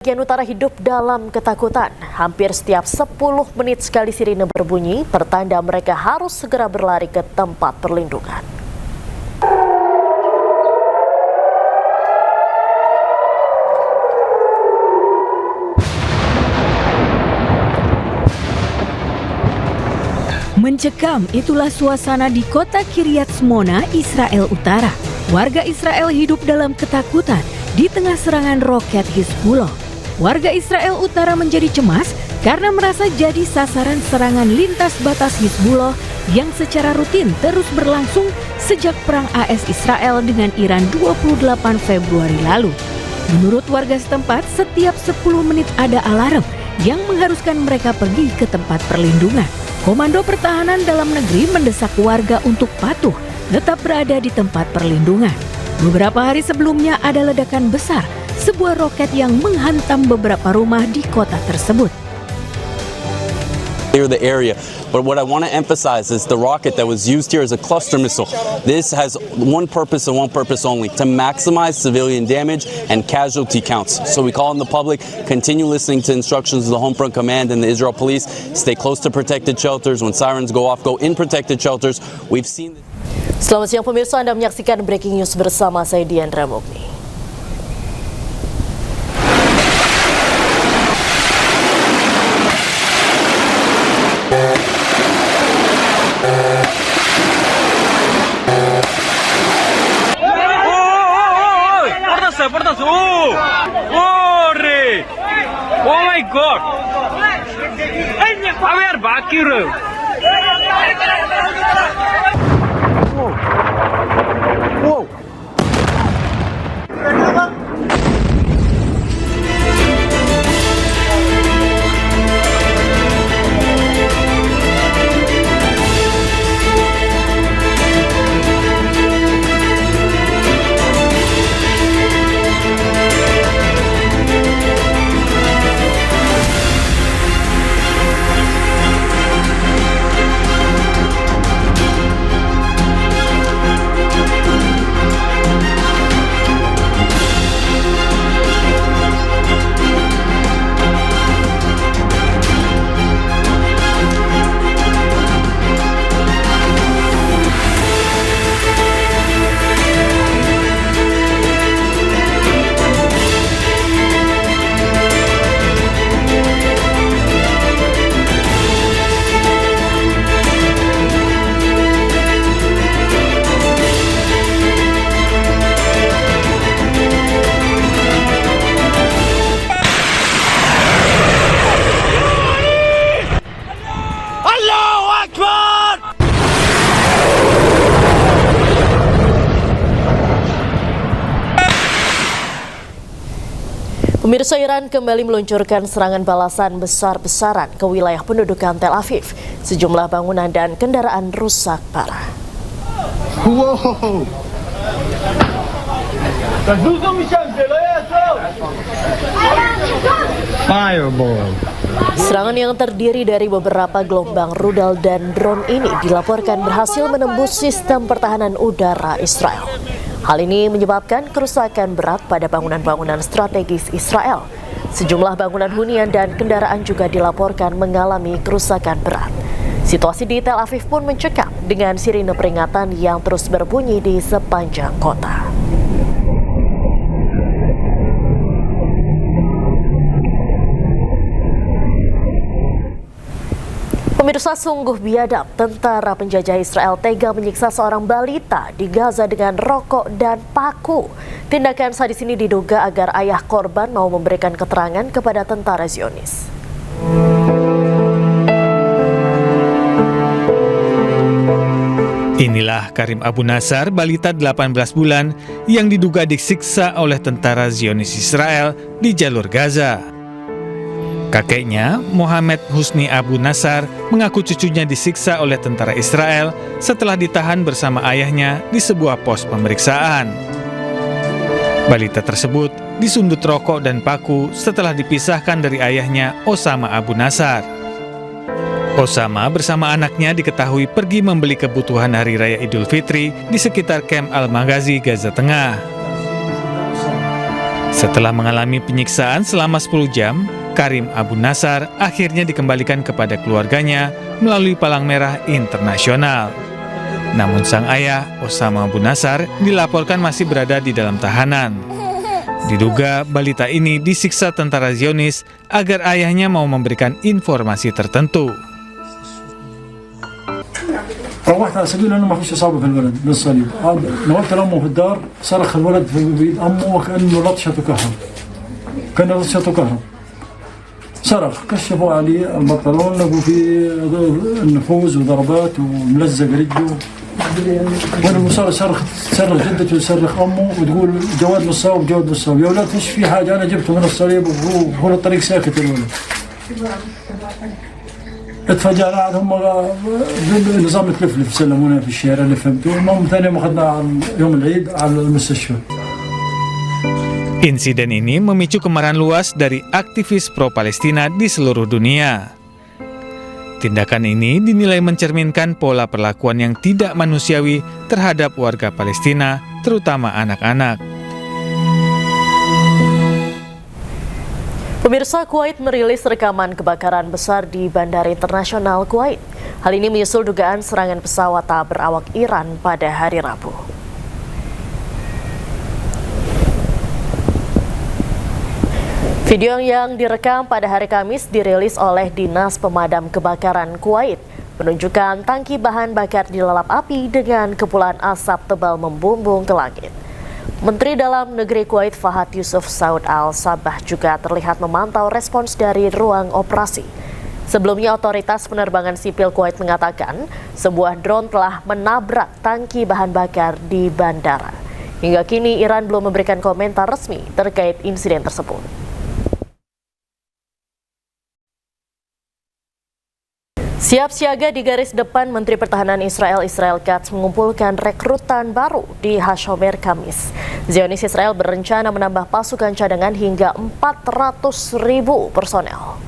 Bagian utara hidup dalam ketakutan. Hampir setiap 10 menit sekali sirine berbunyi, pertanda mereka harus segera berlari ke tempat perlindungan. Mencekam, itulah suasana di kota Kiryat Shmona, Israel Utara. Warga Israel hidup dalam ketakutan di tengah serangan roket Hizbullah. Warga Israel Utara menjadi cemas karena merasa jadi sasaran serangan lintas batas Hizbullah yang secara rutin terus berlangsung sejak perang AS Israel dengan Iran 28 Februari lalu. Menurut warga setempat, setiap 10 menit ada alarm yang mengharuskan mereka pergi ke tempat perlindungan. Komando Pertahanan Dalam Negeri mendesak warga untuk patuh tetap berada di tempat perlindungan. Beberapa hari sebelumnya ada ledakan besar, sebuah roket yang menghantam beberapa rumah di kota tersebut. The area, but what I want to emphasize is the rocket that was used here is a cluster missile. This has one purpose and one purpose only: to maximize civilian damage and casualty counts. So we call on the public, continue listening to instructions of the Home Front Command and the Israel Police. Stay close to protected shelters. When sirens go off, go in protected shelters. We've seen. Selamat siang pemirsa, Anda menyaksikan Breaking News bersama saya Diandra Mugni. Oh my God! Kami harus bakir. Wow! Pemirsa, Iran kembali meluncurkan serangan balasan besar-besaran ke wilayah pendudukan Tel Aviv. Sejumlah bangunan dan kendaraan rusak parah. Wow. Fireball. Serangan yang terdiri dari beberapa gelombang rudal dan drone ini dilaporkan berhasil menembus sistem pertahanan udara Israel. Hal ini menyebabkan kerusakan berat pada bangunan-bangunan strategis Israel. Sejumlah bangunan hunian dan kendaraan juga dilaporkan mengalami kerusakan berat. Situasi di Tel Aviv pun mencekam dengan sirine peringatan yang terus berbunyi di sepanjang kota. Pemirsa, sungguh biadab, tentara penjajah Israel tega menyiksa seorang balita di Gaza dengan rokok dan paku. Tindakan sadis ini diduga agar ayah korban mau memberikan keterangan kepada tentara Zionis. Inilah Karim Abu Nasar, balita 18 bulan yang diduga disiksa oleh tentara Zionis Israel di jalur Gaza. Kakeknya, Mohamed Husni Abu Nasar, mengaku cucunya disiksa oleh tentara Israel setelah ditahan bersama ayahnya di sebuah pos pemeriksaan. Balita tersebut disundut rokok dan paku setelah dipisahkan dari ayahnya, Osama Abu Nasar. Osama bersama anaknya diketahui pergi membeli kebutuhan Hari Raya Idul Fitri di sekitar Camp Al-Maghazi, Gaza Tengah. Setelah mengalami penyiksaan selama 10 jam, Karim Abu Nasar akhirnya dikembalikan kepada keluarganya melalui Palang Merah Internasional. Namun sang ayah, Osama Abu Nasar, dilaporkan masih berada di dalam tahanan. Diduga balita ini disiksa tentara Zionis agar ayahnya mau memberikan informasi tertentu. روحت على سبيل انه ما فيش اصابه في الولد بالصليب، نقلت لامه في الدار صرخ الولد في بيد امه وكانه لطشته كهرب، كان لطشته كهرب، صرخ كشفوا عليه البنطلون لقوا فيه نفوذ وضربات وملزق رجله، وانا صرخ جدته وصرخ امه وتقول جواد مصاب جواد مصاب، يا ولد فيش في حاجه انا جبته من الصليب وهو الطريق ساكت الولد. اتفاجأنا عاد هم نظام تلفلف سلمونا في الشارع اللي فهمته، المهم ثاني يوم اخذنا يوم العيد على المستشفى. Insiden ini memicu kemarahan luas dari aktivis pro-Palestina di seluruh dunia. Tindakan ini dinilai mencerminkan pola perlakuan yang tidak manusiawi terhadap warga Palestina, terutama anak-anak. Pemirsa, Kuwait merilis rekaman kebakaran besar di Bandara Internasional Kuwait. Hal ini menyusul dugaan serangan pesawat tak berawak Iran pada hari Rabu. Video yang direkam pada hari Kamis dirilis oleh Dinas Pemadam Kebakaran Kuwait menunjukkan tangki bahan bakar dilalap api dengan kepulan asap tebal membumbung ke langit. Menteri Dalam Negeri Kuwait Fahad Yusuf Saud Al-Sabah juga terlihat memantau respons dari ruang operasi. Sebelumnya, otoritas penerbangan sipil Kuwait mengatakan sebuah drone telah menabrak tangki bahan bakar di bandara. Hingga kini Iran belum memberikan komentar resmi terkait insiden tersebut. Siap siaga di garis depan, Menteri Pertahanan Israel Katz mengumpulkan rekrutan baru di Hashomer Kamis. Zionis Israel berencana menambah pasukan cadangan hingga 400.000 personel.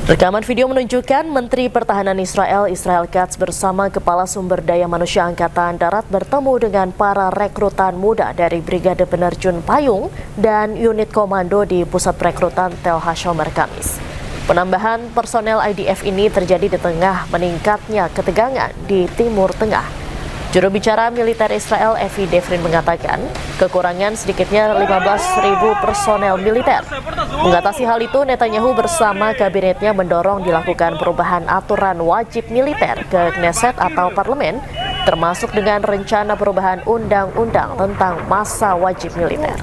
Rekaman video menunjukkan Menteri Pertahanan Israel Katz bersama Kepala Sumber Daya Manusia Angkatan Darat bertemu dengan para rekrutan muda dari Brigade Penerjun Payung dan unit komando di Pusat Perekrutan Tel Hashomer Kamis. Penambahan personel IDF ini terjadi di tengah meningkatnya ketegangan di Timur Tengah. Juru bicara militer Israel Evi Devrin mengatakan kekurangan sedikitnya 15.000 personel militer. Mengatasi hal itu, Netanyahu bersama kabinetnya mendorong dilakukan perubahan aturan wajib militer ke Knesset atau parlemen, termasuk dengan rencana perubahan undang-undang tentang masa wajib militer.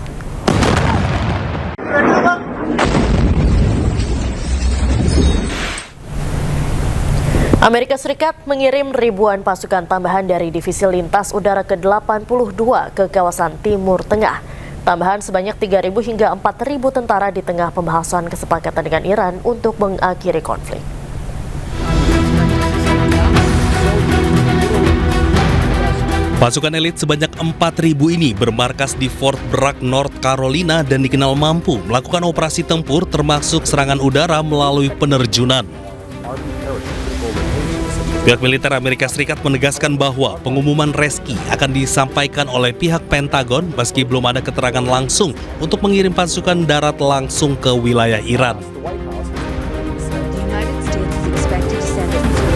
Amerika Serikat mengirim ribuan pasukan tambahan dari Divisi Lintas Udara ke-82 ke kawasan Timur Tengah. Tambahan sebanyak 3.000 hingga 4.000 tentara di tengah pembahasan kesepakatan dengan Iran untuk mengakhiri konflik. Pasukan elit sebanyak 4.000 ini bermarkas di Fort Bragg, North Carolina dan dikenal mampu melakukan operasi tempur termasuk serangan udara melalui penerjunan. Pihak militer Amerika Serikat menegaskan bahwa pengumuman reski akan disampaikan oleh pihak Pentagon meski belum ada keterangan langsung untuk mengirim pasukan darat langsung ke wilayah Iran.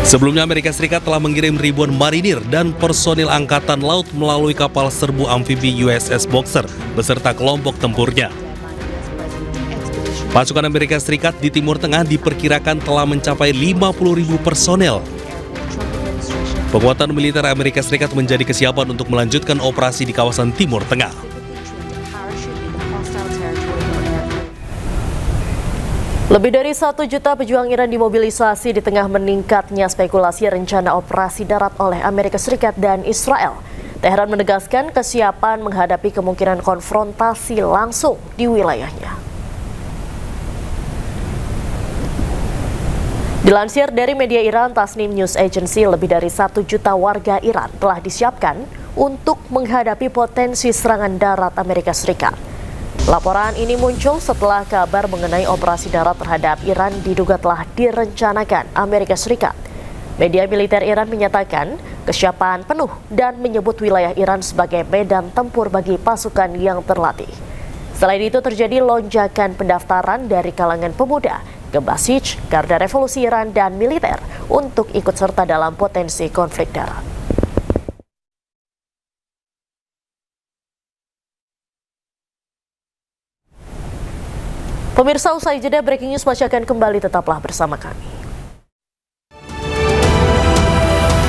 Sebelumnya Amerika Serikat telah mengirim ribuan marinir dan personil angkatan laut melalui kapal serbu amfibi USS Boxer beserta kelompok tempurnya. Pasukan Amerika Serikat di Timur Tengah diperkirakan telah mencapai 50.000 personel. Penguatan militer Amerika Serikat menjadi kesiapan untuk melanjutkan operasi di kawasan Timur Tengah. Lebih dari 1 juta pejuang Iran dimobilisasi di tengah meningkatnya spekulasi rencana operasi darat oleh Amerika Serikat dan Israel. Teheran menegaskan kesiapan menghadapi kemungkinan konfrontasi langsung di wilayahnya. Dilansir dari media Iran, Tasnim News Agency, lebih dari 1 juta warga Iran telah disiapkan untuk menghadapi potensi serangan darat Amerika Serikat. Laporan ini muncul setelah kabar mengenai operasi darat terhadap Iran diduga telah direncanakan Amerika Serikat. Media militer Iran menyatakan kesiapan penuh dan menyebut wilayah Iran sebagai medan tempur bagi pasukan yang terlatih. Selain itu terjadi lonjakan pendaftaran dari kalangan pemuda ke Basij, Garda Revolusi Iran dan militer untuk ikut serta dalam potensi konflik darat. Pemirsa, usai jeda breaking news masih akan kembali, tetaplah bersama kami.